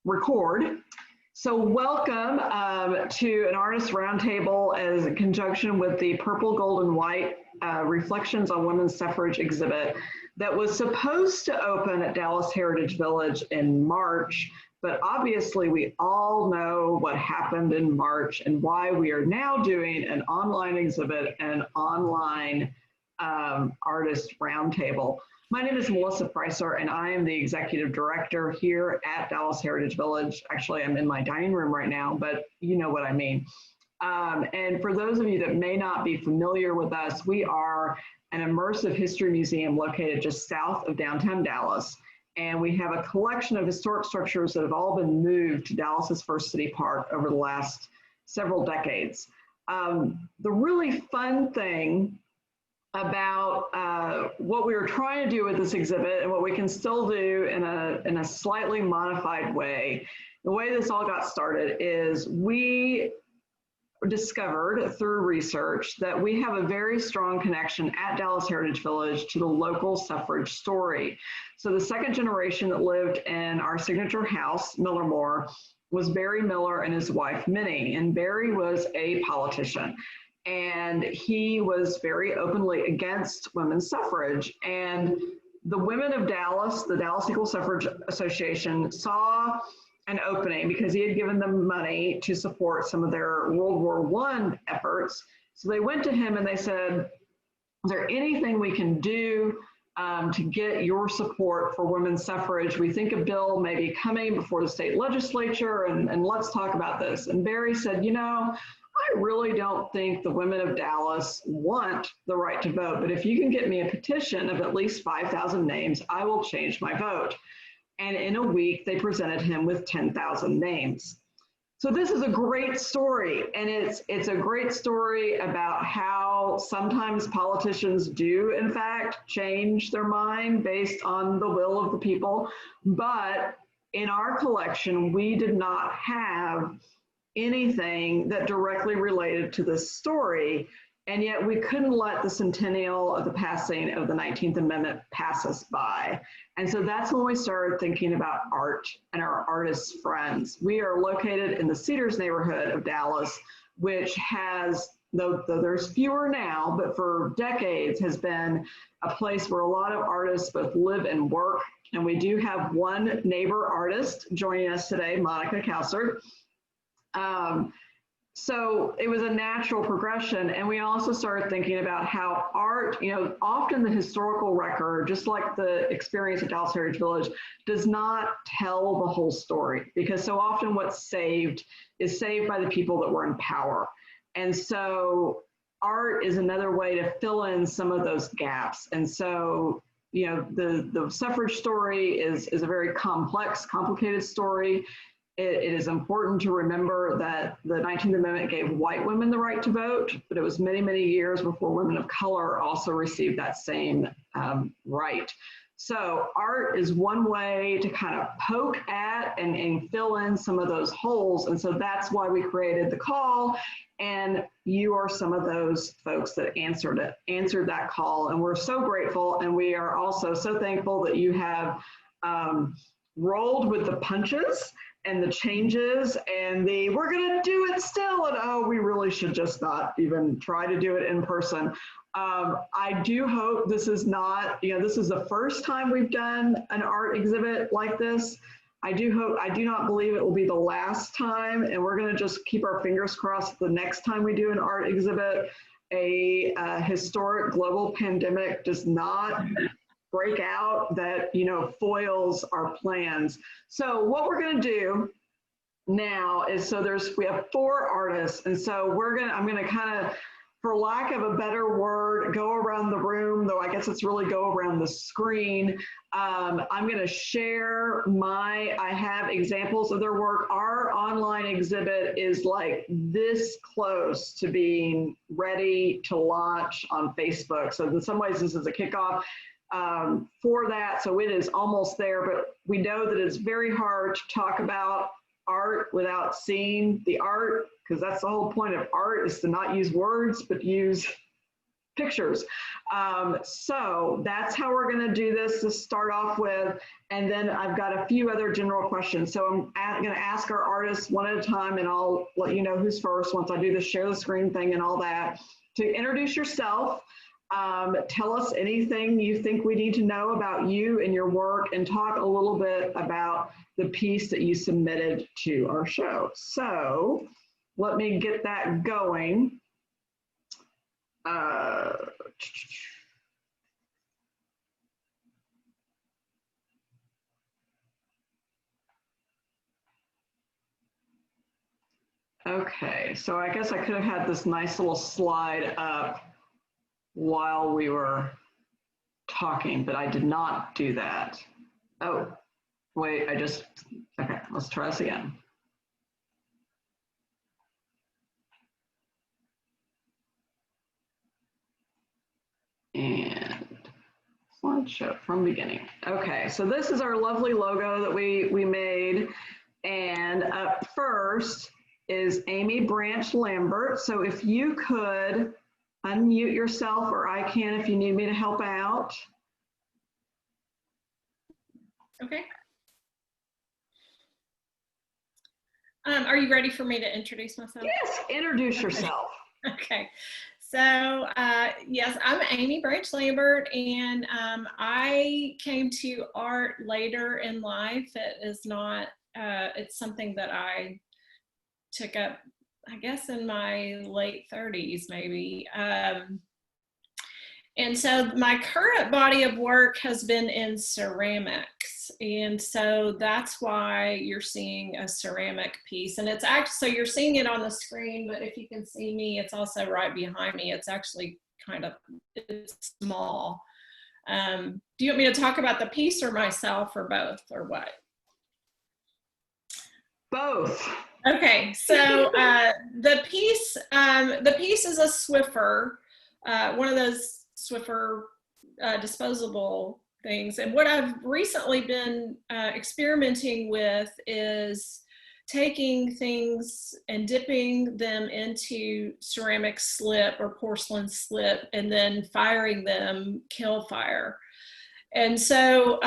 record. So welcome to an artist roundtable as in conjunction with the Purple, Gold, and White Reflections on Women's Suffrage exhibit that was supposed to open at Dallas Heritage Village in March, but obviously we all know what happened in March and why we are now doing an online exhibit and an online artist roundtable. My name is Melissa Prycer, and I am the Executive Director here at Dallas Heritage Village. Actually, I'm in my dining room right now, but you know what I mean. And for those of you that may not be familiar with us, we are an immersive history museum located just south of downtown Dallas. And we have a collection of historic structures that have all been moved to Dallas's First City Park over the last several decades. The really fun thing about what we were trying to do with this exhibit and what we can still do in a slightly modified way. The way this all got started is we discovered through research that we have a very strong connection at Dallas Heritage Village to the local suffrage story. So the second generation that lived in our signature house, Millermore, was Barry Miller and his wife, Minnie. And Barry was a politician. And he was very openly against women's suffrage. And the women of Dallas, the Dallas Equal Suffrage Association, saw an opening because he had given them money to support some of their World War I efforts. So they went to him and they said, is there anything we can do to get your support for women's suffrage? We think a bill may be coming before the state legislature, and let's talk about this. And Barry said, you know, I really don't think the women of Dallas want the right to vote, but if you can get me a petition of at least 5,000 names, I will change my vote. And in a week, they presented him with 10,000 names. So this is a great story, and it's a great story about how sometimes politicians do, in fact, change their mind based on the will of the people. But in our collection, we did not have anything that directly related to this story, and yet we couldn't let the centennial of the passing of the 19th Amendment pass us by. And so that's when we started thinking about art and our artist friends. We are located in the Cedars neighborhood of Dallas, which has, though there's fewer now, but for decades has been a place where a lot of artists both live and work. And we do have one neighbor artist joining us today, Monica Cowsert. So it was a natural progression. And we also started thinking about how art, you know, often the historical record, just like the experience at Dallas Heritage Village, does not tell the whole story, because so often what's saved is saved by the people that were in power. And so art is another way to fill in some of those gaps. And so, you know, the suffrage story is a very complex, complicated story. It is important to remember that the 19th Amendment gave white women the right to vote, but it was many, many years before women of color also received that same right. So art is one way to kind of poke at and fill in some of those holes. And so that's why we created the call. And you are some of those folks that answered that call. And we're so grateful. And we are also so thankful that you have rolled with the punches and the changes and we're gonna do it still, and oh, we really should just not even try to do it in person. I do hope this is not, you know, this is the first time we've done an art exhibit like this. I do not believe it will be the last time, and we're gonna just keep our fingers crossed the next time we do an art exhibit, a historic global pandemic does not break out that, you know, foils our plans. So what we're going to do now is, we have 4 artists, and so I'm going to kind of, for lack of a better word, go around the room, though I guess it's really go around the screen. I'm going to share I have examples of their work. Our online exhibit is like this close to being ready to launch on Facebook. So in some ways this is a kickoff for that. So it is almost there, but we know that it's very hard to talk about art without seeing the art, because that's the whole point of art, is to not use words, but use pictures. So that's how we're going to do this to start off with. And then I've got a few other general questions. So I'm going to ask our artists one at a time, and I'll let you know who's first once I do the share the screen thing and all that. To introduce yourself, tell us anything you think we need to know about you and your work, and talk a little bit about the piece that you submitted to our show. So let me get that going. Okay, so I guess I could have had this nice little slide up while we were talking, but I did not do that. Oh, wait, okay, let's try this again. And slideshow from beginning. Okay, so this is our lovely logo that we made. And up first is Amy Branch-Lambert. So if you could unmute yourself, or I can if you need me to help out. Okay. Are you ready for me to introduce myself? Yes, introduce yourself. Okay. So yes, I'm Amy Branch-Lambert, and I came to art later in life. It is not, it's something that I took up, I guess, in my late 30s, maybe. And so my current body of work has been in ceramics. And so that's why you're seeing a ceramic piece. And it's actually, so you're seeing it on the screen, but if you can see me, it's also right behind me. It's actually it's small. Do you want me to talk about the piece or myself, or both, or what? Both. Okay, so the piece is a Swiffer, one of those Swiffer disposable things. And what I've recently been experimenting with is taking things and dipping them into ceramic slip or porcelain slip, and then firing them kill fire. And so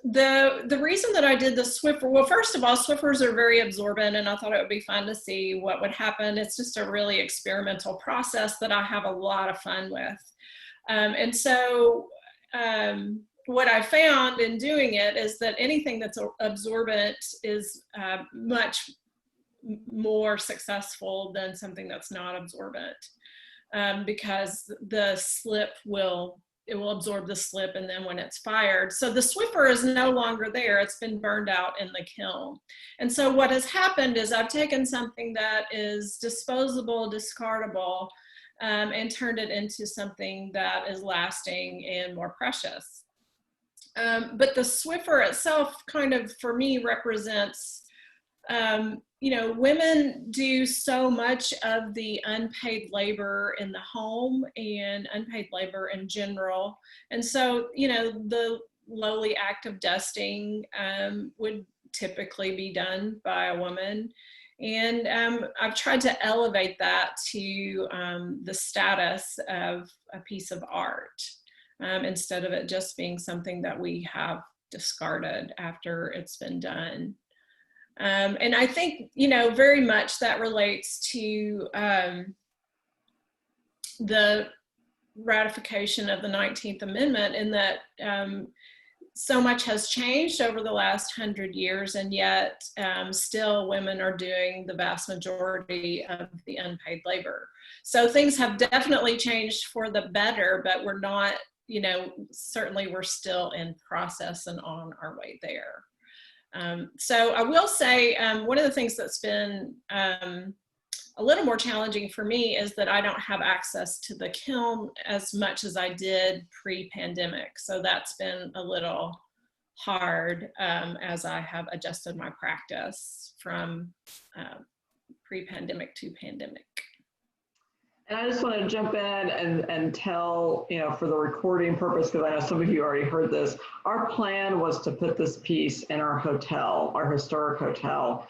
the reason that I did the Swiffer, well, first of all, Swiffers are very absorbent, and I thought it would be fun to see what would happen. It's just a really experimental process that I have a lot of fun with. And so what I found in doing it is that anything that's absorbent is much more successful than something that's not absorbent, because the slip will absorb the slip, and then when it's fired. So the Swiffer is no longer there. It's been burned out in the kiln. And so what has happened is I've taken something that is disposable, discardable, and turned it into something that is lasting and more precious. But the Swiffer itself kind of, for me, represents, you know, women do so much of the unpaid labor in the home and unpaid labor in general. And so, you know, the lowly act of dusting would typically be done by a woman. And I've tried to elevate that to the status of a piece of art, instead of it just being something that we have discarded after it's been done. And I think, you know, very much that relates to the ratification of the 19th Amendment, in that so much has changed over the last 100 years, and yet still women are doing the vast majority of the unpaid labor. So things have definitely changed for the better, but we're not, you know, certainly we're still in process and on our way there. So I will say one of the things that's been a little more challenging for me is that I don't have access to the kiln as much as I did pre-pandemic. So that's been a little hard as I have adjusted my practice from pre-pandemic to pandemic. And I just want to jump in and tell, you know, for the recording purpose, because I know some of you already heard this, our plan was to put this piece in our hotel, our historic hotel.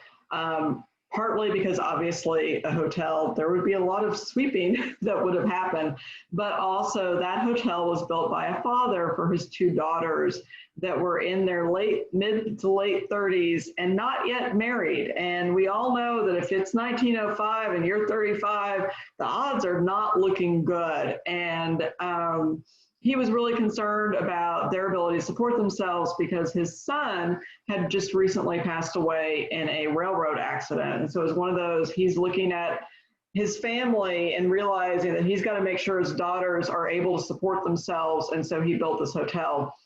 partly because obviously a hotel, there would be a lot of sweeping that would have happened, but also that hotel was built by a father for his two daughters that were in their mid to late 30s and not yet married. And we all know that if it's 1905 and you're 35, the odds are not looking good. And he was really concerned about their ability to support themselves because his son had just recently passed away in a railroad accident. And so it was one of those, he's looking at his family and realizing that he's got to make sure his daughters are able to support themselves. And so he built this hotel.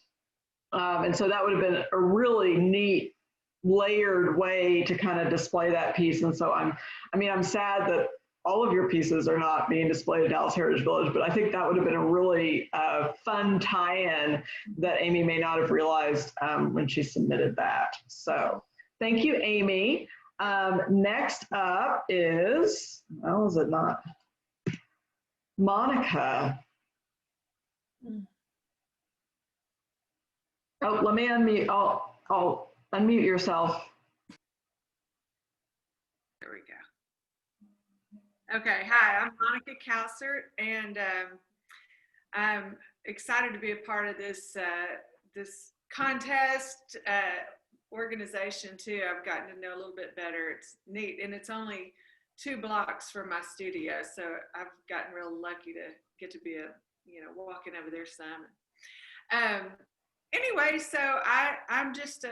And so that would have been a really neat layered way to kind of display that piece. And so I'm sad that all of your pieces are not being displayed at Dallas Heritage Village, but I think that would have been a really fun tie-in that Amy may not have realized when she submitted that. So thank you, Amy. Next up is, oh, is it not? Monica. Oh, let me unmute. Oh, unmute yourself. There we go. Okay, hi, I'm Monica Cowsert, and I'm excited to be a part of this this contest organization too. I've gotten to know a little bit better. It's neat, and it's only 2 blocks from my studio, so I've gotten real lucky to get to be walking over there some. Anyway, so I'm just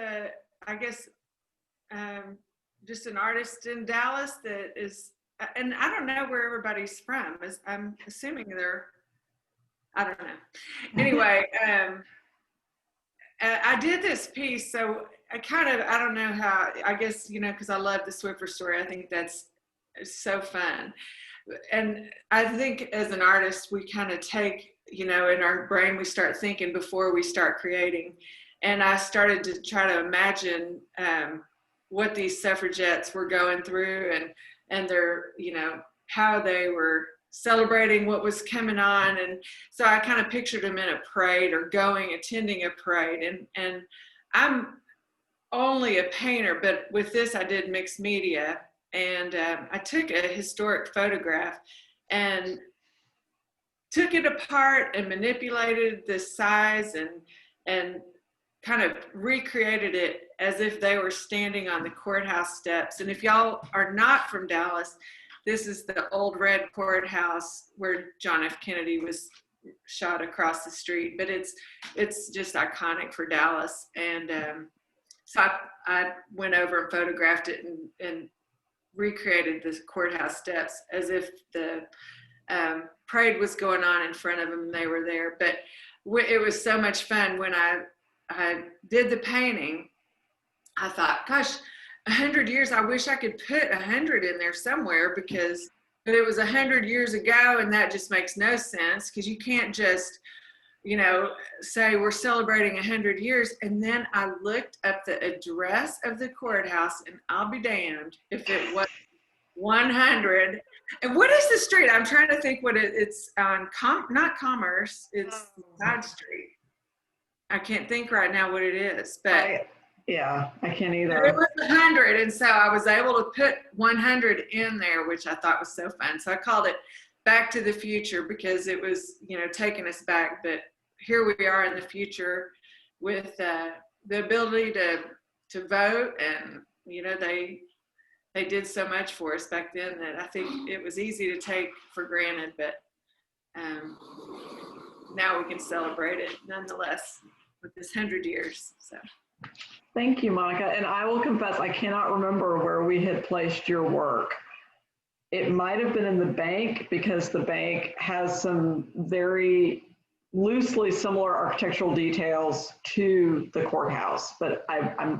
just an artist in Dallas that is, and I don't know where everybody's from. I'm assuming I don't know. Anyway, I did this piece, so I don't know how, I guess, because I love the Swiffer story. I think that's so fun. And I think as an artist, we kind of take, in our brain, we start thinking before we start creating. And I started to try to imagine what these suffragettes were going through and their, how they were celebrating what was coming on. And so I kind of pictured them in a parade or attending a parade. And I'm only a painter, but with this I did mixed media. And I took a historic photograph and took it apart and manipulated the size and kind of recreated it as if they were standing on the courthouse steps. And if y'all are not from Dallas, this is the old red courthouse where John F. Kennedy was shot across the street. But it's just iconic for Dallas. And so I went over and photographed it and recreated the courthouse steps as if the parade was going on in front of them and they were there. But it was so much fun. When I did the painting, I thought, gosh, 100 years, I wish I could put 100 in there somewhere, but it was 100 years ago, and that just makes no sense, because you can't just, say we're celebrating 100 years. And then I looked up the address of the courthouse, and I'll be damned if it was 100. And what is the street? I'm trying to think what it's on, not Commerce, it's side street. I can't think right now what it is, but I can't either. It was 100, and so I was able to put 100 in there, which I thought was so fun. So I called it Back to the Future, because it was, taking us back. But here we are in the future with the ability to vote, and they did so much for us back then that I think it was easy to take for granted. But now we can celebrate it nonetheless with this 100 years. So. Thank you, Monica. And I will confess, I cannot remember where we had placed your work. It might have been in the bank, because the bank has some very loosely similar architectural details to the courthouse, but I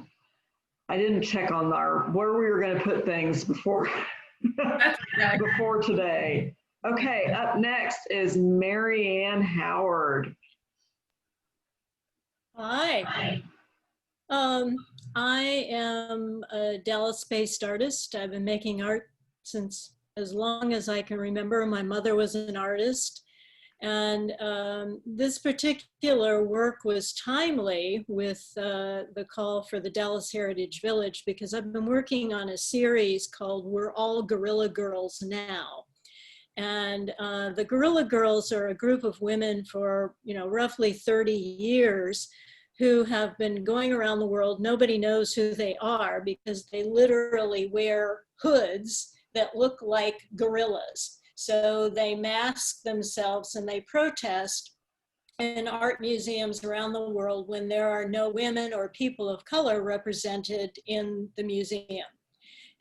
didn't check on where we were going to put things before before today. Okay, up next is Marianne Howard. Hi. I am a Dallas-based artist. I've been making art since as long as I can remember. My mother was an artist, And this particular work was timely with the call for the Dallas Heritage Village, because I've been working on a series called We're All Guerrilla Girls Now. And the Guerrilla Girls are a group of women for, roughly 30 years who have been going around the world. Nobody knows who they are because they literally wear hoods that look like gorillas. So they mask themselves and they protest in art museums around the world when there are no women or people of color represented in the museum.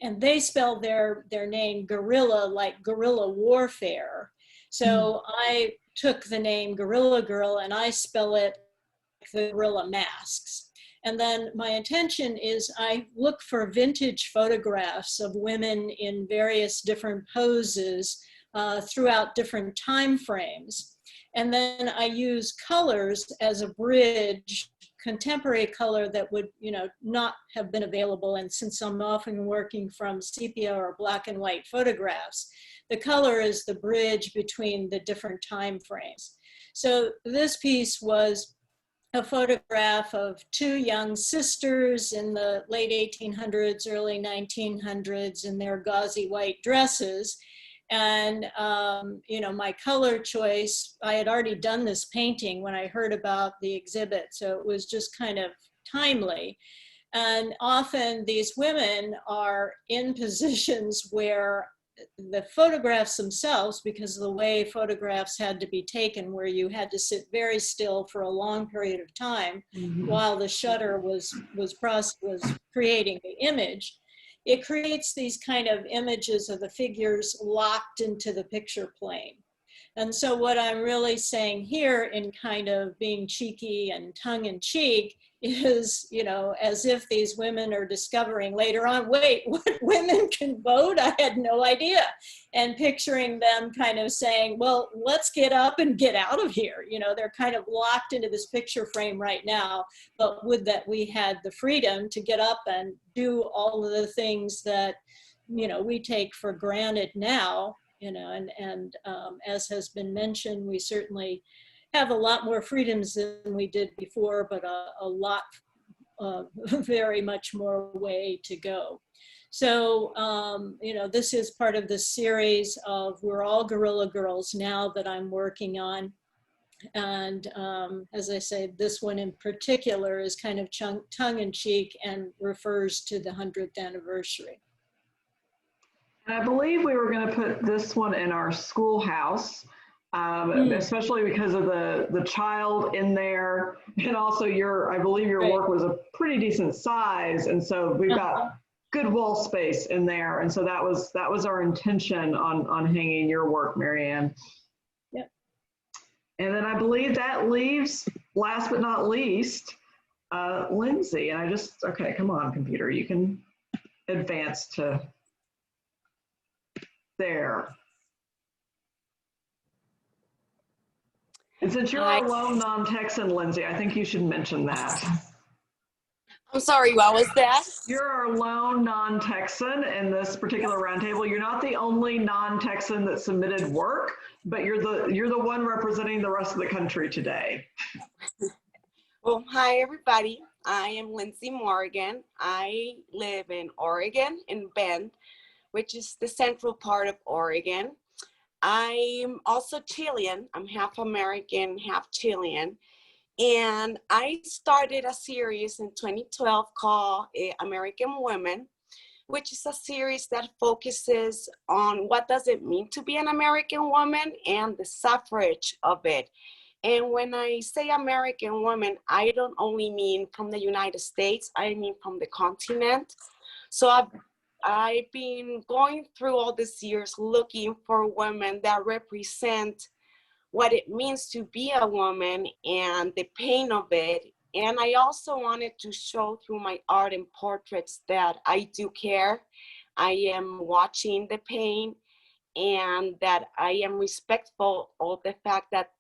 And they spell their name guerrilla, like guerrilla warfare. So I took the name Guerrilla Girl and I spell it like the gorilla masks. And then my intention is I look for vintage photographs of women in various different poses throughout different time frames. And then I use colors as a bridge, contemporary color that would, not have been available. And since I'm often working from sepia or black and white photographs, the color is the bridge between the different time frames. So this piece was a photograph of two young sisters in the late 1800s, early 1900s in their gauzy white dresses. And, my color choice, I had already done this painting when I heard about the exhibit, so it was just kind of timely. And often these women are in positions where the photographs themselves, because of the way photographs had to be taken, where you had to sit very still for a long period of time while the shutter was creating the image, it creates these kind of images of the figures locked into the picture plane. And so what I'm really saying here, in kind of being cheeky and tongue-in-cheek, is, as if these women are discovering later on, wait, what, women can vote? I had no idea. And picturing them kind of saying, well, let's get up and get out of here. They're kind of locked into this picture frame right now, but would that we had the freedom to get up and do all of the things that, we take for granted now, and as has been mentioned, we certainly have a lot more freedoms than we did before, but a lot, very much more way to go. So, this is part of the series of We're All Guerrilla Girls Now that I'm working on. And as I say, this one in particular is kind of tongue-in-cheek and refers to the 100th anniversary. And I believe we were going to put this one in our schoolhouse. Especially because of the child in there, and also I believe your work was a pretty decent size, and so we've got good wall space in there, and so that was our intention on hanging your work, Marianne. Yep. And then I believe that leaves, last but not least, Lindsay. And okay, come on, computer, you can advance to there. And since you're a lone non-Texan, Lindsay, I think you should mention that. I'm sorry, what was that? You're our lone non-Texan in this particular roundtable. You're not the only non-Texan that submitted work, but you're the one representing the rest of the country today. Well, hi everybody. I am Lindsay Morgan. I live in Oregon, in Bend, which is the central part of Oregon. I'm also Chilean. I'm half American, half Chilean. And I started a series in 2012 called American Women, which is a series that focuses on what does it mean to be an American woman and the suffrage of it. And when I say American woman, I don't only mean from the United States, I mean from the continent. So I've been going through all these years looking for women that represent what it means to be a woman and the pain of it. And I also wanted to show through my art and portraits that I do care. I am watching the pain and that I am respectful of the fact that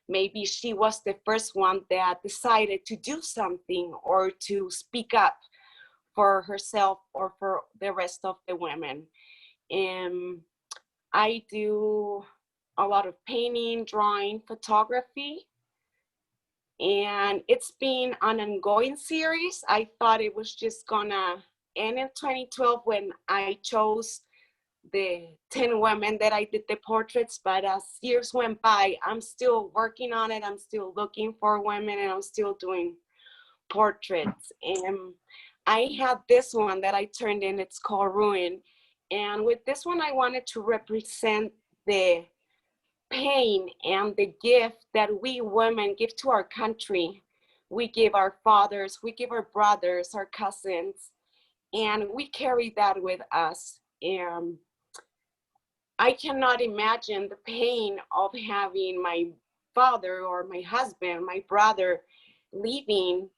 maybe she was the first one that decided to do something or to speak up for herself or for the rest of the women. I do a lot of painting, drawing, photography. And it's been an ongoing series. I thought it was just gonna end in 2012 when I chose the 10 women that I did the portraits, but as years went by, I'm still working on it. I'm still looking for women, and I'm still doing portraits. And I had this one that I turned in, it's called Ruin. And with this one, I wanted to represent the pain and the gift that we women give to our country. We give our fathers, we give our brothers, our cousins, and we carry that with us. And I cannot imagine the pain of having my father or my husband, my brother leaving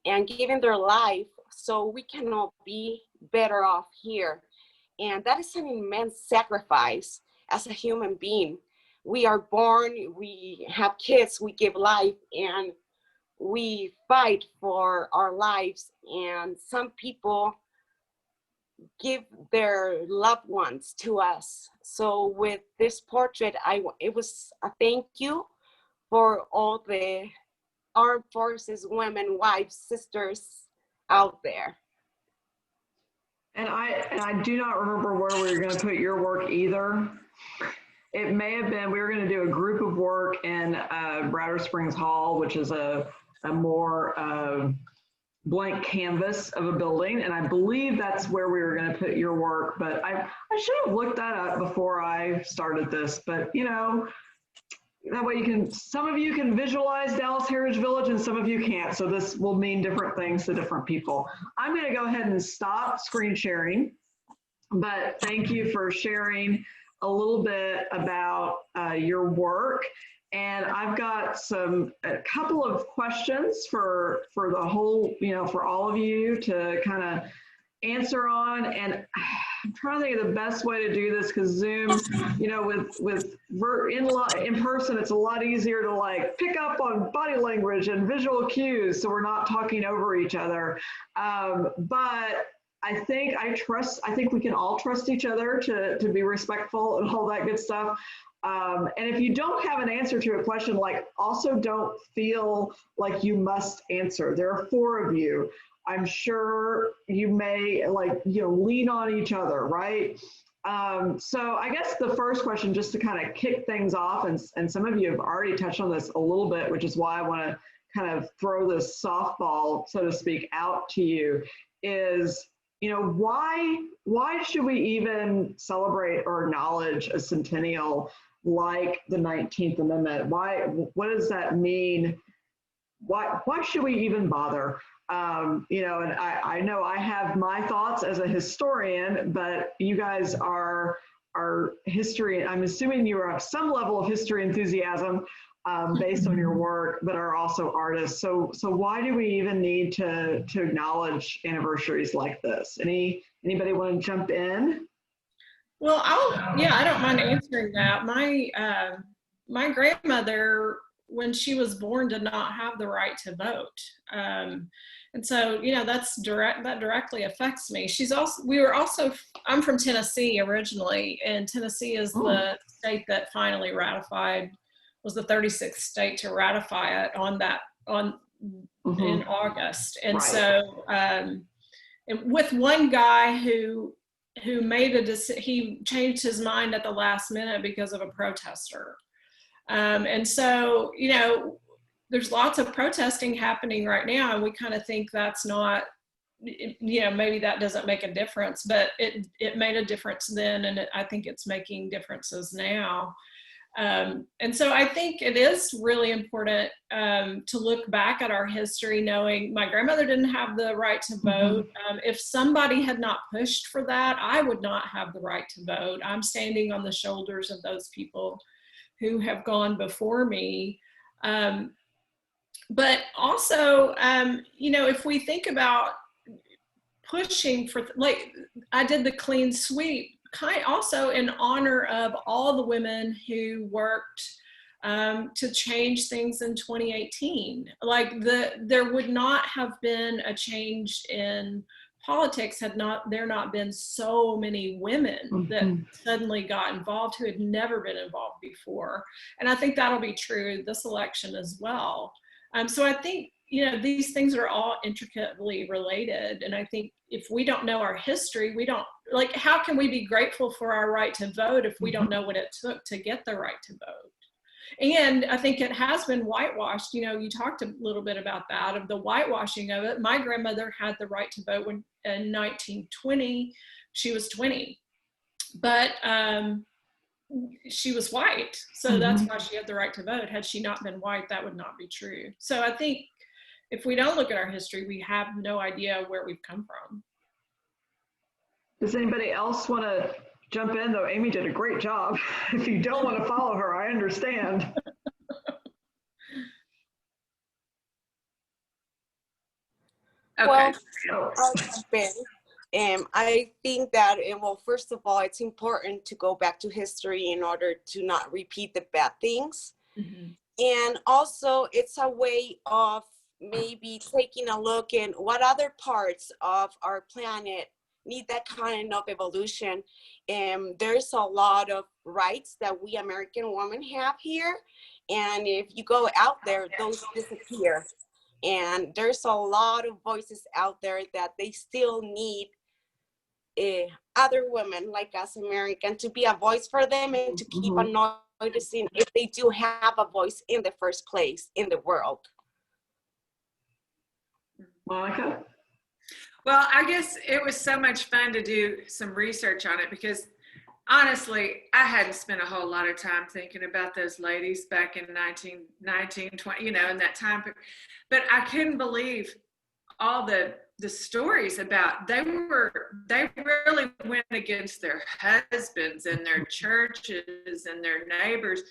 and giving their life so we can all be better off here. And that is an immense sacrifice as a human being. We are born, we have kids, we give life, and we fight for our lives. And some people give their loved ones to us. So with this portrait, it was a thank you for all the armed forces, women, wives, sisters out there. And I do not remember where we were going to put your work either. It may have been, we were going to do a group of work in Router Springs Hall, which is a more blank canvas of a building. And I believe that's where we were going to put your work, but I should have looked that up before I started this, but you know, that way some of you can visualize Dallas Heritage Village and some of you can't. So this will mean different things to different people. I'm going to go ahead and stop screen sharing, but thank you for sharing a little bit about your work. And I've got a couple of questions for the whole, for all of you to kind of answer on. And I'm trying to think of the best way to do this, because Zoom, in person, it's a lot easier to like pick up on body language and visual cues, so we're not talking over each other. But I think we can all trust each other to be respectful and all that good stuff. And if you don't have an answer to a question, also don't feel like you must answer. There are 4 of you. I'm sure you may lean on each other, right? So I guess the first question, just to kind of kick things off, and some of you have already touched on this a little bit, which is why I want to kind of throw this softball, so to speak, out to you, is, why should we even celebrate or acknowledge a centennial like the 19th Amendment? What does that mean? Why should we even bother? And I know I have my thoughts as a historian, but you guys are history. I'm assuming you have some level of history enthusiasm based on your work, but are also artists. So why do we even need to acknowledge anniversaries like this? Anybody want to jump in? Well, I don't mind answering that. My grandmother, when she was born, did not have the right to vote. And so, that directly affects me. I'm from Tennessee originally, and Tennessee is the state that finally was the 36th state to ratify it in August. And right. So, and with one guy who made he changed his mind at the last minute because of a protester. And so, there's lots of protesting happening right now, and we kind of think that's not, maybe that doesn't make a difference, but it made a difference then, and I think it's making differences now. And so I think it is really important to look back at our history, knowing my grandmother didn't have the right to vote. If somebody had not pushed for that, I would not have the right to vote. I'm standing on the shoulders of those people who have gone before me. But also, if we think about pushing for, I did the clean sweep, also in honor of all the women who worked to change things in 2018. There would not have been a change in politics had not been so many women that suddenly got involved who had never been involved before. And I think that'll be true this election as well. So I think, you know, these things are all intricately related. And I think if we don't know our history, we don't, like, how can we be grateful for our right to vote if we don't know what it took to get the right to vote? And I think it has been whitewashed. You know, you talked a little bit about that, of the whitewashing of it. My grandmother had the right to vote when in 1920, she was 20, but she was white. So that's why she had the right to vote. Had she not been white, that would not be true. So I think if we don't look at our history, we have no idea where we've come from. Does anybody else want to jump in, though? Amy did a great job. If you don't want to follow her, I understand. Okay. Well, Oh. I'll jump in. I think that, well, first of all, it's important to go back to history in order to not repeat the bad things. And also, it's a way of maybe taking a look in what other parts of our planet need that kind of evolution. There's a lot of rights that we American women have here. And if you go out there, those disappear. And there's a lot of voices out there that they still need other women like us American to be a voice for them and to keep on noticing if they do have a voice in the first place in the world. Monica? Well, I guess it was so much fun to do some research on it because honestly, I hadn't spent a whole lot of time thinking about those ladies back in 1920, you know, in that time. But I couldn't believe all the stories about they really went against their husbands and their churches and their neighbors.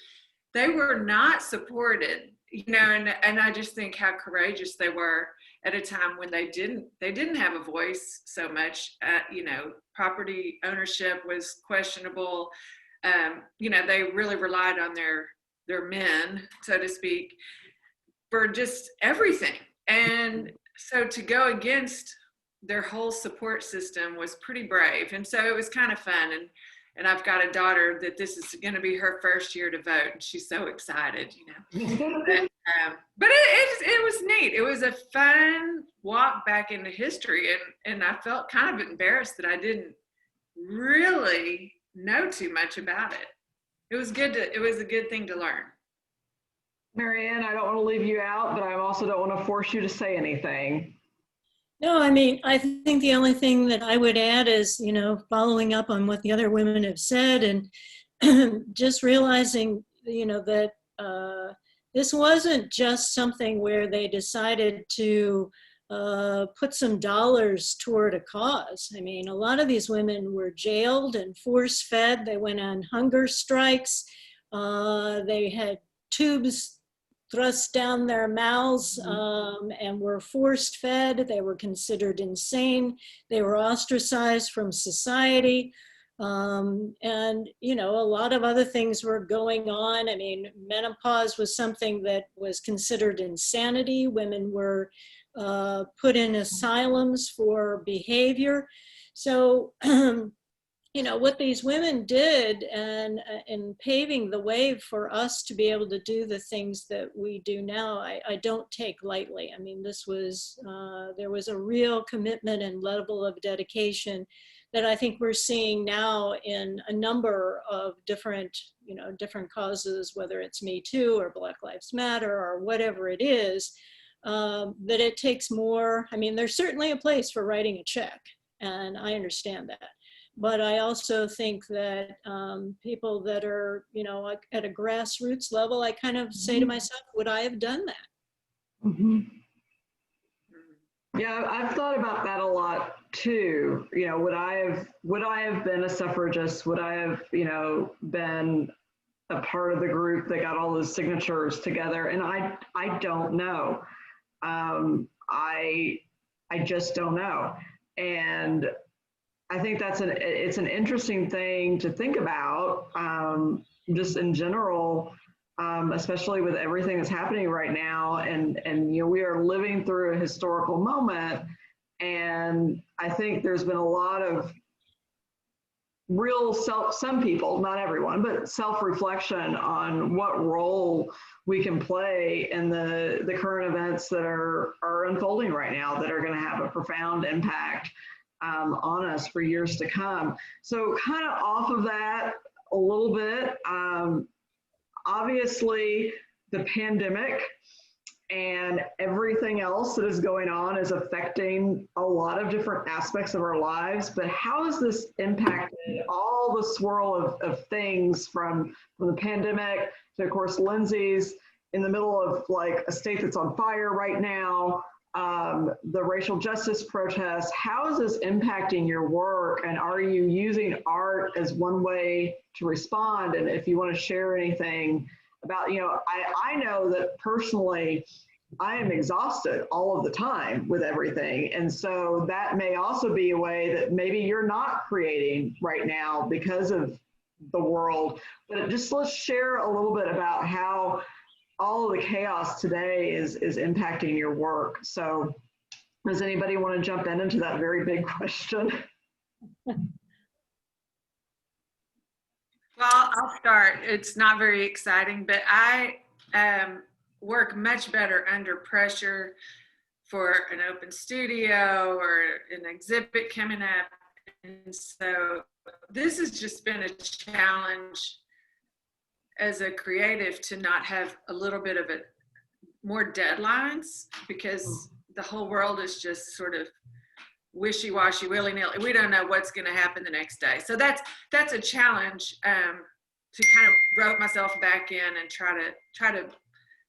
They were not supported, you know, and I just think how courageous they were at a time when they didn't have a voice so much. You know, property ownership was questionable. You know, they really relied on their men, so to speak, for just everything. And so to go against their whole support system was pretty brave. And so it was kind of fun. And I've got a daughter that this is going to be her first year to vote. And she's so excited, you know. But it was neat. It was a fun walk back into history. And I felt kind of embarrassed that I didn't really know too much about it. It was a good thing to learn. Marianne, I don't want to leave you out, but I also don't want to force you to say anything. No, I mean, I think the only thing that I would add is, you know, following up on what the other women have said and just realizing, you know, that this wasn't just something where they decided to put some dollars toward a cause. I mean, a lot of these women were jailed and force fed. They went on hunger strikes. They had tubes thrust down their mouths and were forced fed. They were considered insane. They were ostracized from society. And, you know, a lot of other things were going on. I mean, menopause was something that was considered insanity. Women were put in asylums for behavior. So, you know, what these women did and in paving the way for us to be able to do the things that we do now, I don't take lightly. I mean, this was, there was a real commitment and level of dedication that I think we're seeing now in a number of different, you know, different causes, whether it's Me Too or Black Lives Matter or whatever it is, that it takes more. I mean, there's certainly a place for writing a check, and I understand that. But I also think that people that are, you know, at a grassroots level, I kind of say to myself, would I have done that? Yeah, I've thought about that a lot too. You know, would I have been a suffragist? Would I have, you know, been a part of the group that got all those signatures together? And I don't know. I just don't know. And I think it's an interesting thing to think about, just in general, especially with everything that's happening right now. And you know, we are living through a historical moment, And I think there's been a lot of real some people, not everyone, but self-reflection on what role we can play in the current events that are unfolding right now that are going to have a profound impact on us for years to come. So kind of off of that a little bit, obviously the pandemic and everything else that is going on is affecting a lot of different aspects of our lives. But how has this impacted all the swirl of things from the pandemic to, of course, Lindsay's in the middle of like a state that's on fire right now, the racial justice protests? How is this impacting your work? And are you using art as one way to respond? And if you want to share anything about, I know that personally, I am exhausted all of the time with everything. And so that may also be a way that maybe you're not creating right now because of the world. But just let's share a little bit about how all of the chaos today is impacting your work. So does anybody want to jump into that very big question? Well, I'll start. It's not very exciting, but I work much better under pressure for an open studio or an exhibit coming up. And so this has just been a challenge as a creative to not have a little bit of more deadlines, because the whole world is just sort of wishy-washy, willy-nilly. We don't know what's going to happen the next day. So that's a challenge to kind of rope myself back in and try to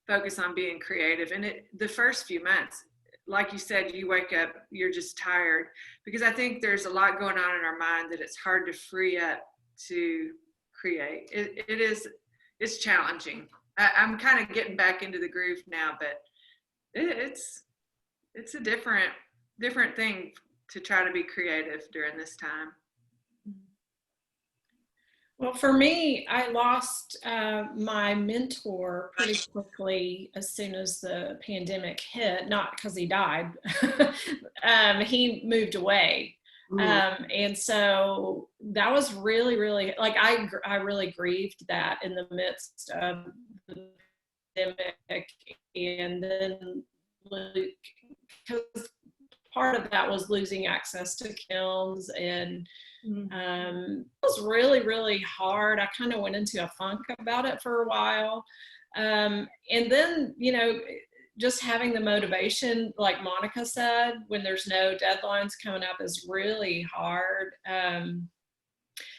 focus on being creative. And the first few months, like you said, you wake up, you're just tired, because I think there's a lot going on in our mind that it's hard to free up to create. It's challenging. I'm kind of getting back into the groove now, but it's a different thing to try to be creative during this time. Well, for me, I lost my mentor pretty quickly as soon as the pandemic hit, not because he died. He moved away. And so that was really, really, like, I really grieved that in the midst of the pandemic. And then, because part of that was losing access to kilns, and it was really, really hard. I kind of went into a funk about it for a while. And then, just having the motivation, like Monica said, when there's no deadlines coming up is really hard.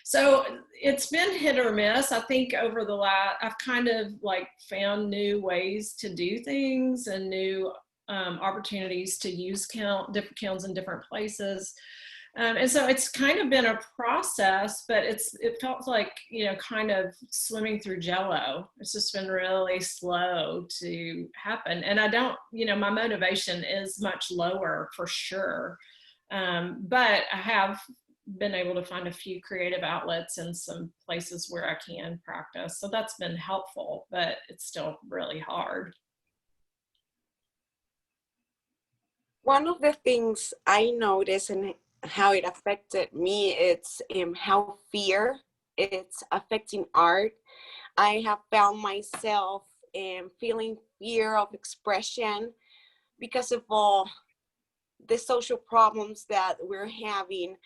So it's been hit or miss. I think over the I've kind of like found new ways to do things and new opportunities to use different kilns in different places. And so it's kind of been a process, but it felt like, kind of swimming through Jello. It's just been really slow to happen. And I don't, my motivation is much lower for sure. But I have been able to find a few creative outlets and some places where I can practice. So that's been helpful, but it's still really hard. One of the things I noticed and how it affected me, it's how fear it's affecting art. I have found myself feeling fear of expression because of all the social problems that we're having.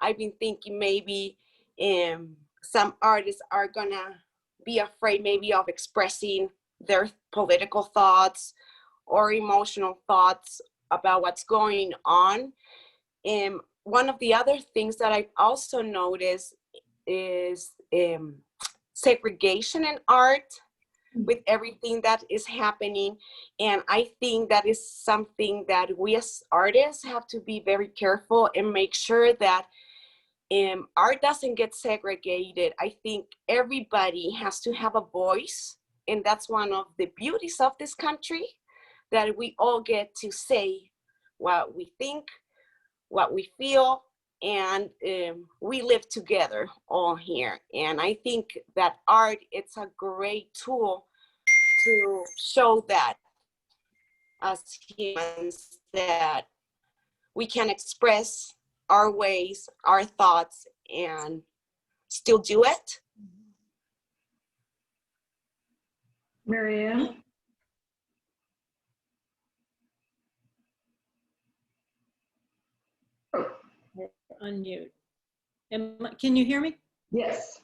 I've been thinking maybe some artists are gonna be afraid maybe of expressing their political thoughts or emotional thoughts about what's going on. One of the other things that I've also noticed is segregation in art with everything that is happening. And I think that is something that we as artists have to be very careful and make sure that art doesn't get segregated. I think everybody has to have a voice. And that's one of the beauties of this country, that we all get to say what we think, what we feel, and we live together all here. And I think that art, it's a great tool to show that as humans, that we can express our ways, our thoughts, and still do it. Marianne? Unmute. Can you hear me? Yes.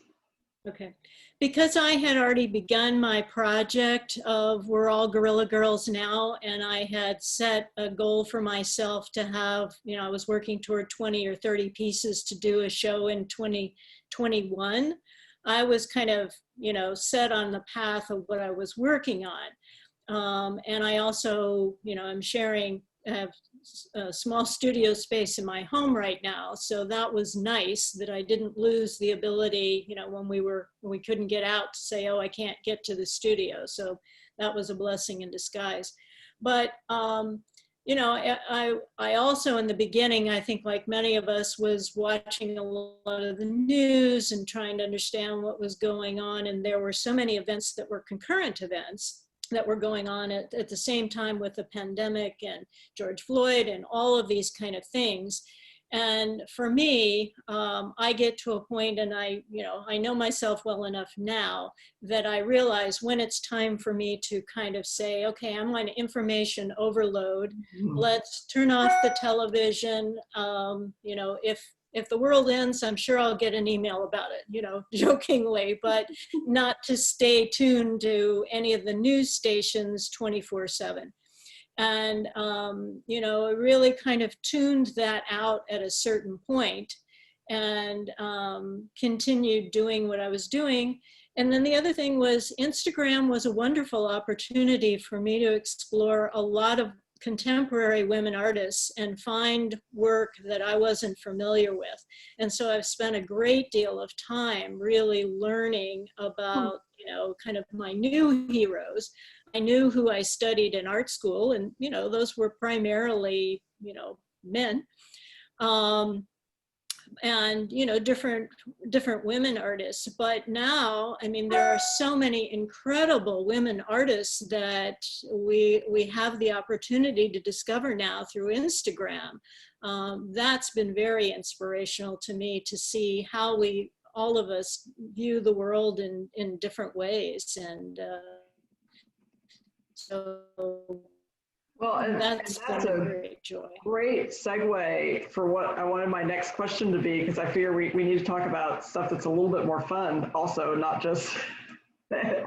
Okay. Because I had already begun my project of We're All Guerrilla Girls Now, and I had set a goal for myself to have, I was working toward 20 or 30 pieces to do a show in 2021. I was kind of, set on the path of what I was working on. And I also, I'm sharing, have a small studio space in my home right now. So that was nice that I didn't lose the ability, when we couldn't get out, to say, oh, I can't get to the studio. So that was a blessing in disguise. But, I also, in the beginning, I think like many of us, was watching a lot of the news and trying to understand what was going on. And there were so many events that were concurrent events that were going on at the same time, with the pandemic and George Floyd and all of these kind of things. And for me, I get to a point, and I know myself well enough now that I realize when it's time for me to kind of say, okay, I'm on information overload. Let's turn off the television. If the world ends, I'm sure I'll get an email about it, jokingly, but not to stay tuned to any of the news stations 24/7. And, I really kind of tuned that out at a certain point and continued doing what I was doing. And then the other thing was, Instagram was a wonderful opportunity for me to explore a lot of contemporary women artists and find work that I wasn't familiar with. And so I've spent a great deal of time really learning about, kind of my new heroes. I knew who I studied in art school, and, those were primarily, men. And different women artists. But now, there are so many incredible women artists that we have the opportunity to discover now through Instagram. That's been very inspirational to me, to see how all of us view the world in different ways. And so Well, and that's that's been a a great joy. great segue for what I wanted my next question to be, because I fear we need to talk about stuff that's a little bit more fun also, not just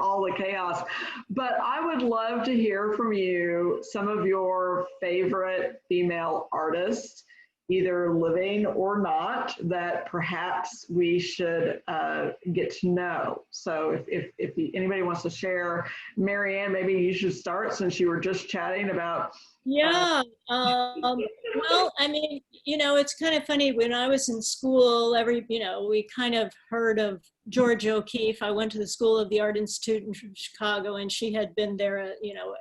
all the chaos. But I would love to hear from you some of your favorite female artists, either living or not, that perhaps we should get to know. So if anybody wants to share, Marianne, maybe you should start, since you were just chatting about. Yeah. Well, it's kind of funny. When I was in school, we kind of heard of George O'Keeffe. I went to the School of the Art Institute in Chicago, and she had been there,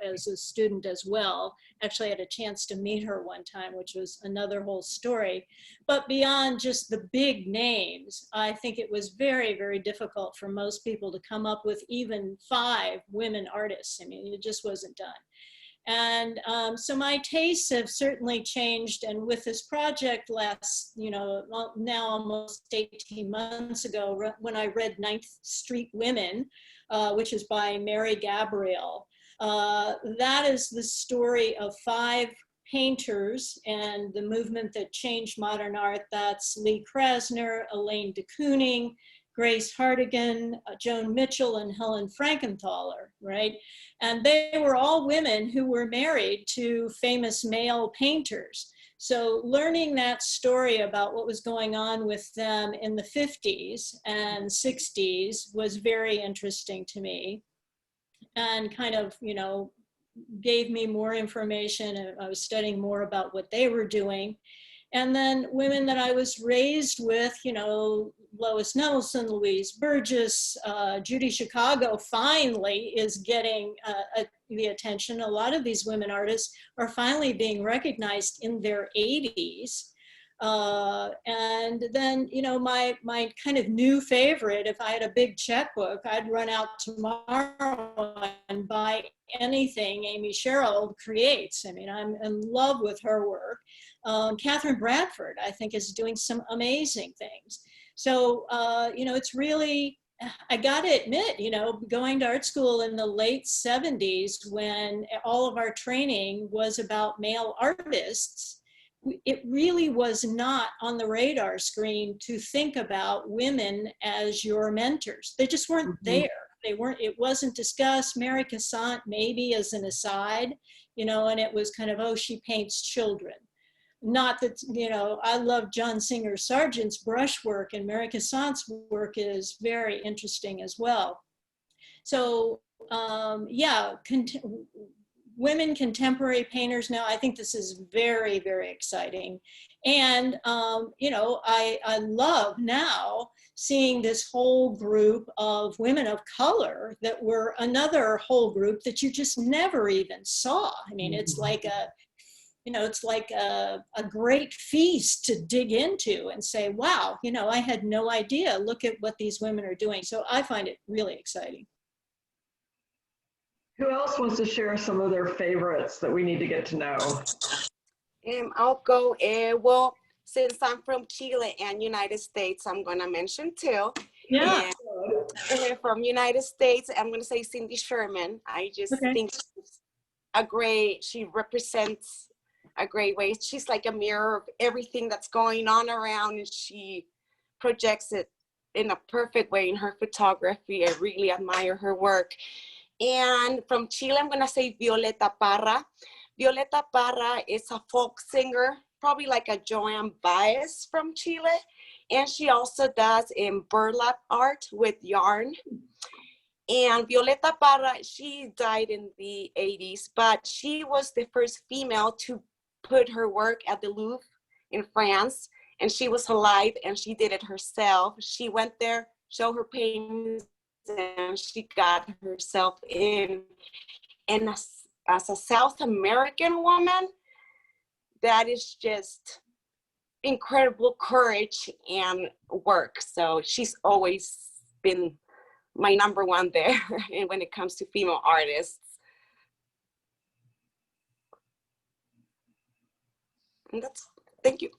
as a student as well. Actually, I had a chance to meet her one time, which was another whole story. But beyond just the big names, I think it was very, very difficult for most people to come up with even 5 women artists. It just wasn't done. And so my tastes have certainly changed. And with this project now almost 18 months ago, when I read 9th Street Women, which is by Mary Gabriel, that is the story of 5 painters and the movement that changed modern art. That's Lee Krasner, Elaine de Kooning, Grace Hartigan, Joan Mitchell, and Helen Frankenthaler, right? And they were all women who were married to famous male painters. So learning that story about what was going on with them in the 50s and 60s was very interesting to me, and kind of, gave me more information. I was studying more about what they were doing. And then women that I was raised with, Lois Nelson, Louise Burgess, Judy Chicago finally is getting the attention. A lot of these women artists are finally being recognized in their 80s. And then, you know, my kind of new favorite, if I had a big checkbook, I'd run out tomorrow and buy anything Amy Sherrill creates. I mean, I'm in love with her work. Catherine Bradford, I think, is doing some amazing things. So, you know, it's really, I got to admit, you know, going to art school in the late 70s when all of our training was about male artists, it really was not on the radar screen to think about women as your mentors. They just weren't there. They weren't, it wasn't discussed. Mary Cassatt maybe as an aside, you know, and it was kind of, oh, she paints children. Not that, you know, I love John Singer Sargent's brushwork, and Mary Cassatt's work is very interesting as well. So yeah, women contemporary painters now, I think this is very, very exciting. And, you know, I love now seeing this whole group of women of color that were another whole group that you just never even saw. I mean, it's like a, you know, it's like a great feast to dig into and say, wow, you know, I had no idea, look at what these women are doing. So I find it really exciting. Who else wants to share some of their favorites that we need to get to know? I'll go. Well, since I'm from Chile and United States, I'm gonna mention two. Yeah. And from United States, I'm gonna say Cindy Sherman. I just think she's she represents a great way. She's like a mirror of everything that's going on around, and she projects it in a perfect way in her photography. I really admire her work. And from Chile, I'm gonna say Violeta Parra. Violeta Parra is a folk singer, probably like a Joan Baez from Chile. And she also does burlap art with yarn. And Violeta Parra, she died in the 80s, but she was the first female to put her work at the Louvre in France. And she was alive and she did it herself. She went there, showed her paintings, and she got herself in. And as a South American woman, that is just incredible courage and work. So she's always been my number one there and when it comes to female artists. And that's, thank you.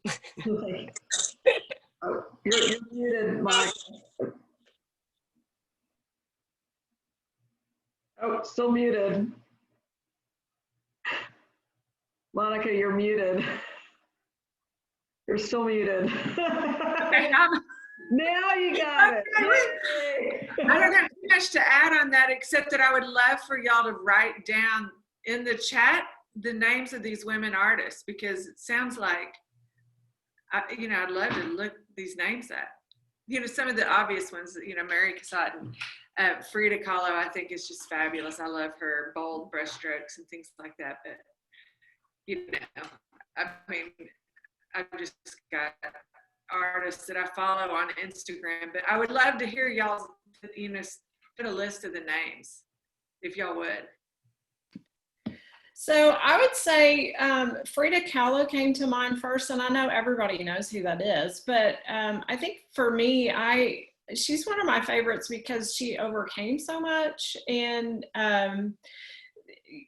Oh, you're muted, Monica. Oh, still muted. Monica, you're muted. You're still muted. Now you got it. I don't have too much to add on that, except that I would love for y'all to write down in the chat the names of these women artists, because it sounds like, you know, I'd love to look these names up. You know, some of the obvious ones, you know, Mary Cassatt and Frida Kahlo, I think is just fabulous. I love her bold brushstrokes and things like that. But, you know, I mean, I've just got artists that I follow on Instagram, but I would love to hear y'all, you know, put a list of the names, if y'all would. So I would say Frida Kahlo came to mind first, and I know everybody knows who that is, but I think for me, she's one of my favorites because she overcame so much and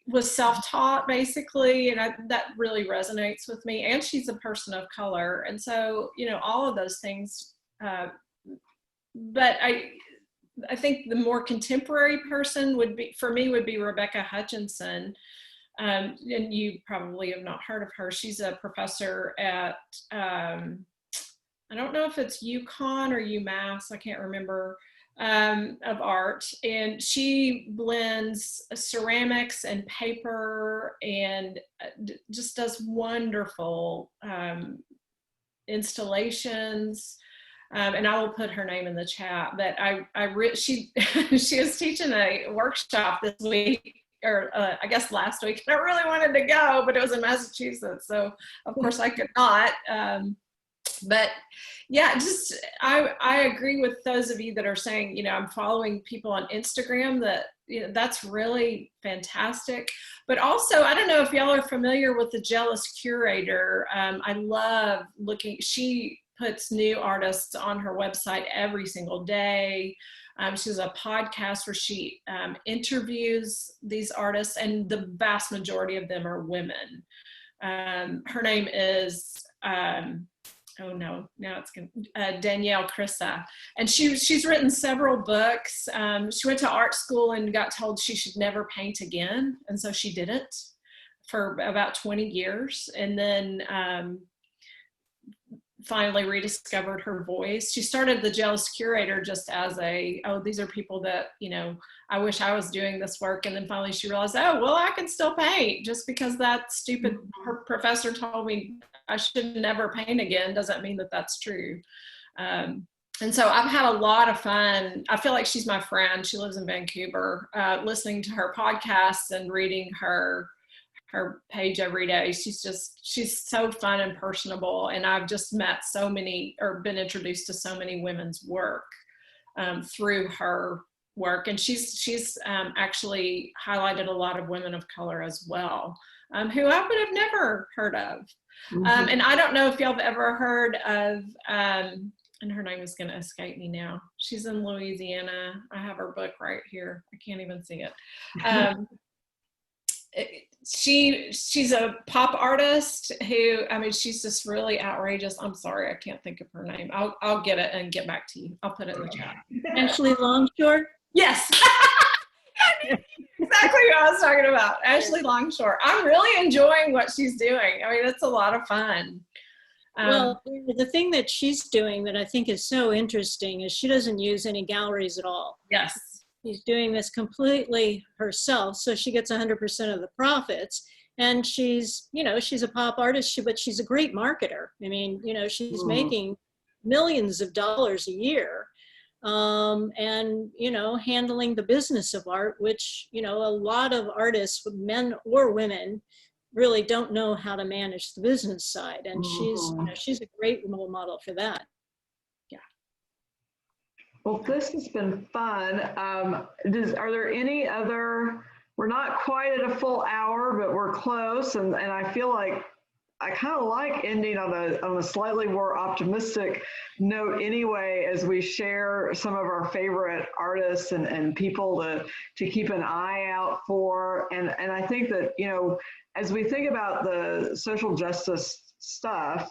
was self-taught basically, and that really resonates with me. And she's a person of color, and so, you know, all of those things. But I think the more contemporary person would be, for me, would be Rebecca Hutchinson. And you probably have not heard of her. She's a professor at, I don't know if it's UConn or UMass, I can't remember, of art. And she blends ceramics and paper and just does wonderful installations. And I will put her name in the chat, but she was teaching a workshop this week, or I guess last week, and I really wanted to go, but it was in Massachusetts, so of course I could not. But yeah, just I agree with those of you that are saying, you know, I'm following people on Instagram that, you know, that's really fantastic. But also, I don't know if y'all are familiar with the Jealous Curator. I love looking, she puts new artists on her website every single day. She has a podcast where she interviews these artists, and the vast majority of them are women. Her name is, oh no, now it's Danielle Crissa. And she's written several books. She went to art school and got told she should never paint again. And so she didn't for about 20 years. And then finally rediscovered her voice. She started the Jealous Curator just as oh, these are people that, you know, I wish I was doing this work. And then finally she realized, oh, well, I can still paint. Just because that stupid her professor told me I should never paint again doesn't mean that that's true. And so I've had a lot of fun. I feel like she's my friend. She lives in Vancouver, listening to her podcasts and reading her page every day. She's so fun and personable. And I've just met so many, or been introduced to so many women's work through her work. And she's actually highlighted a lot of women of color as well, who I would have never heard of. Mm-hmm. And I don't know if y'all have ever heard of, and her name is going to escape me now. She's in Louisiana. I have her book right here. I can't even see it. She's a pop artist who, I mean, she's just really outrageous. I'm sorry, I can't think of her name. I'll get it and get back to you. I'll put it in the chat. Ashley Longshore? Yes. Exactly what I was talking about. Ashley Longshore. I'm really enjoying what she's doing. I mean, it's a lot of fun. Well, the thing that she's doing that I think is so interesting is she doesn't use any galleries at all. Yes. She's doing this completely herself, so she gets 100% of the profits. And she's, you know, she's a pop artist, but she's a great marketer. I mean, you know, she's making millions of dollars a year, and, you know, handling the business of art, which, you know, a lot of artists, men or women, really don't know how to manage the business side. And she's a great role model for that. Well, this has been fun. Are there any other, we're not quite at a full hour, but we're close. And I feel like I kind of like ending on a slightly more optimistic note anyway, as we share some of our favorite artists and people to keep an eye out for. And I think that, you know, as we think about the social justice stuff,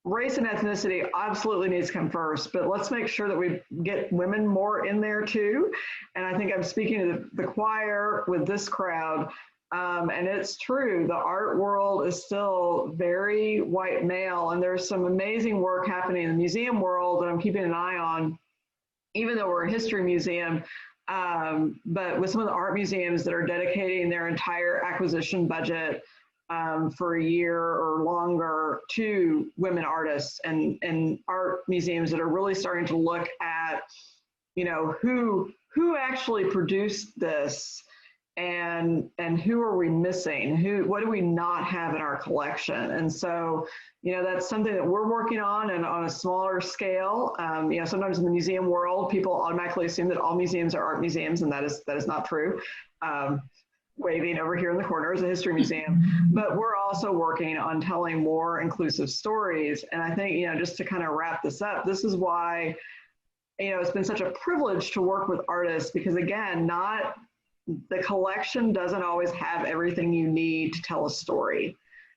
race and ethnicity absolutely needs to come first, but let's make sure that we get women more in there too. And I think I'm speaking to the choir with this crowd. And it's true, the art world is still very white male, and there's some amazing work happening in the museum world that I'm keeping an eye on, even though we're a history museum. But with some of the art museums that are dedicating their entire acquisition budget for a year or longer to women artists, and art museums that are really starting to look at, you know, who actually produced this, and who are we missing? What do we not have in our collection? And so, you know, that's something that we're working on, and on a smaller scale. You know, sometimes in the museum world, people automatically assume that all museums are art museums, and that is not true. Waving over here in the corner is a history museum, but we're also working on telling more inclusive stories. And I think, you know, just to kind of wrap this up, this is why, you know, it's been such a privilege to work with artists, because again, the collection doesn't always have everything you need to tell a story,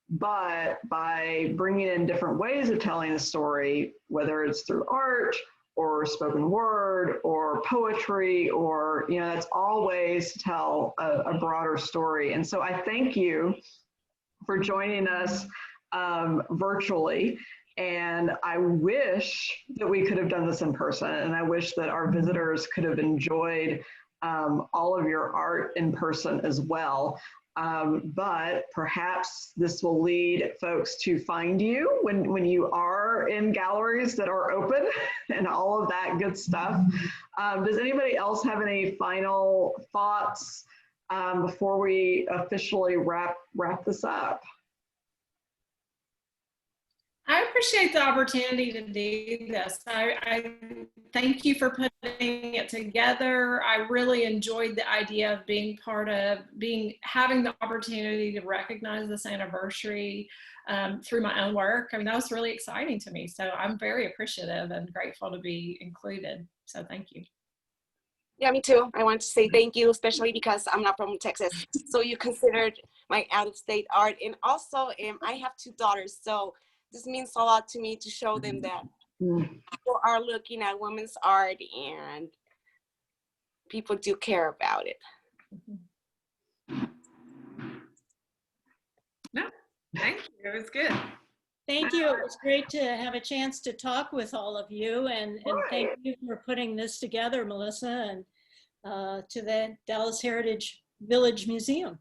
but by bringing in different ways of telling a story, whether it's through art or spoken word or poetry, or, you know, that's all ways to tell a broader story. And so I thank you for joining us virtually. And I wish that we could have done this in person, and I wish that our visitors could have enjoyed all of your art in person as well. But perhaps this will lead folks to find you when you are in galleries that are open and all of that good stuff. Does anybody else have any final thoughts before we officially wrap this up? I appreciate the opportunity to do this. I thank you for putting it together. I really enjoyed the idea of being part of having the opportunity to recognize this anniversary through my own work. I mean, that was really exciting to me. So I'm very appreciative and grateful to be included. So thank you. Yeah, me too. I want to say thank you, especially because I'm not from Texas. So you considered my out-of-state art. And also, I have 2 daughters. So this means a lot to me to show them that people are looking at women's art and people do care about it. No, thank you. It was good. Thank you. It was great to have a chance to talk with all of you, and thank you for putting this together, Melissa, and to the Dallas Heritage Village Museum.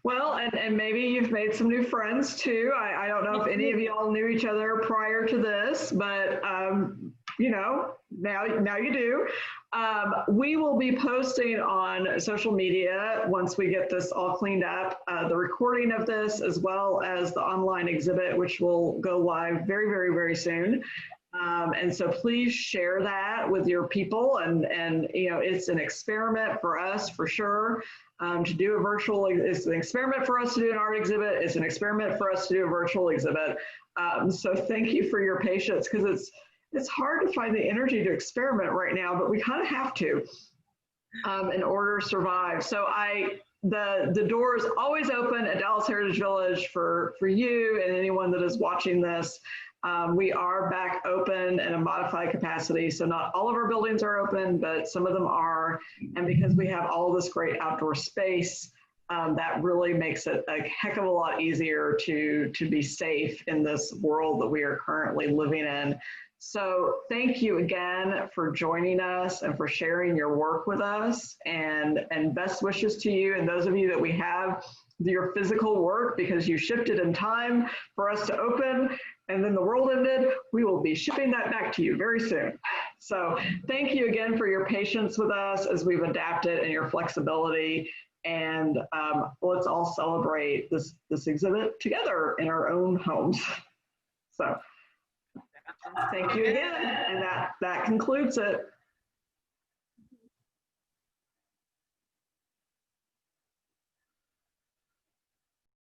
Well, and maybe you've made some new friends too. I don't know if any of y'all knew each other prior to this, but you know, now you do. We will be posting on social media once we get this all cleaned up, the recording of this, as well as the online exhibit, which will go live very, very, very soon. And so please share that with your people, and you know, it's an experiment for us for sure. To do a virtual, it's an experiment for us to do an art exhibit. It's an experiment for us to do a virtual exhibit. So thank you for your patience, because it's hard to find the energy to experiment right now, but we kind of have to in order to survive. So the door is always open at Dallas Heritage Village for you and anyone that is watching this. We are back open in a modified capacity. So not all of our buildings are open, but some of them are. And because we have all this great outdoor space, that really makes it a heck of a lot easier to be safe in this world that we are currently living in. So thank you again for joining us and for sharing your work with us, and best wishes to you and those of you that we have your physical work, because you shifted in time for us to open and then the world ended. We will be shipping that back to you very soon. So thank you again for your patience with us as we've adapted, and your flexibility. And let's all celebrate this exhibit together in our own homes. So thank you again, and that concludes it.